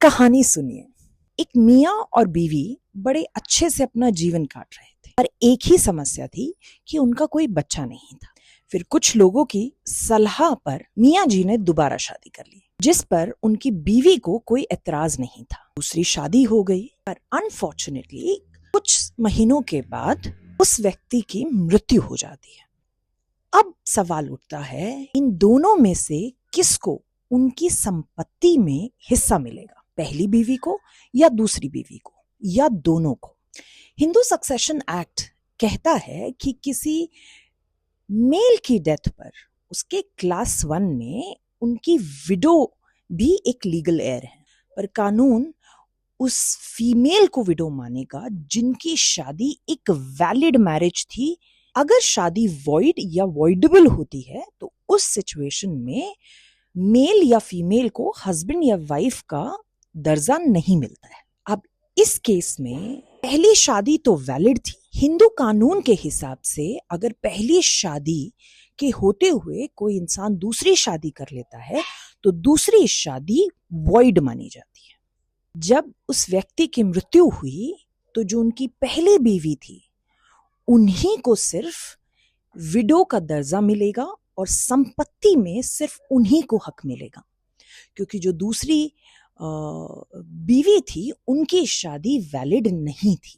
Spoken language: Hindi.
कहानी सुनिए। एक मियाँ और बीवी बड़े अच्छे से अपना जीवन काट रहे थे, पर एक ही समस्या थी कि उनका कोई बच्चा नहीं था। फिर कुछ लोगों की सलाह पर मियाँ जी ने दोबारा शादी कर ली, जिस पर उनकी बीवी को कोई एतराज नहीं था। दूसरी शादी हो गई, पर अनफॉर्चुनेटली कुछ महीनों के बाद उस व्यक्ति की मृत्यु हो जाती है। अब सवाल उठता है, इन दोनों में से किसको उनकी संपत्ति में हिस्सा मिलेगा? पहली बीवी को या दूसरी बीवी को या दोनों को? हिंदू सक्सेशन एक्ट कहता है कि किसी मेल की डेथ पर उसके क्लास 1 में उनकी विडो भी एक लीगल हेयर है, पर कानून उस फीमेल को विडो मानेगा जिनकी शादी एक वैलिड मैरिज थी। अगर शादी वॉइड या वॉइडेबल होती है तो उस सिचुएशन में मेल या फीमेल को हस्बैंड या वाइफ का दर्जा नहीं मिलता है। अब इस केस में पहली शादी तो वैलिड थी। हिंदू कानून के हिसाब से अगर पहली शादी के होते हुए कोई इंसान दूसरी शादी कर लेता है तो दूसरी शादी वॉइड मानी जाती है। जब उस व्यक्ति की मृत्यु हुई तो जो उनकी पहली बीवी थी उन्हीं को सिर्फ विडो का दर्जा मिलेगा और संपत्ति में सिर्फ उन्हीं को हक मिलेगा, क्योंकि जो दूसरी बीवी थी उनकी शादी वैलिड नहीं थी।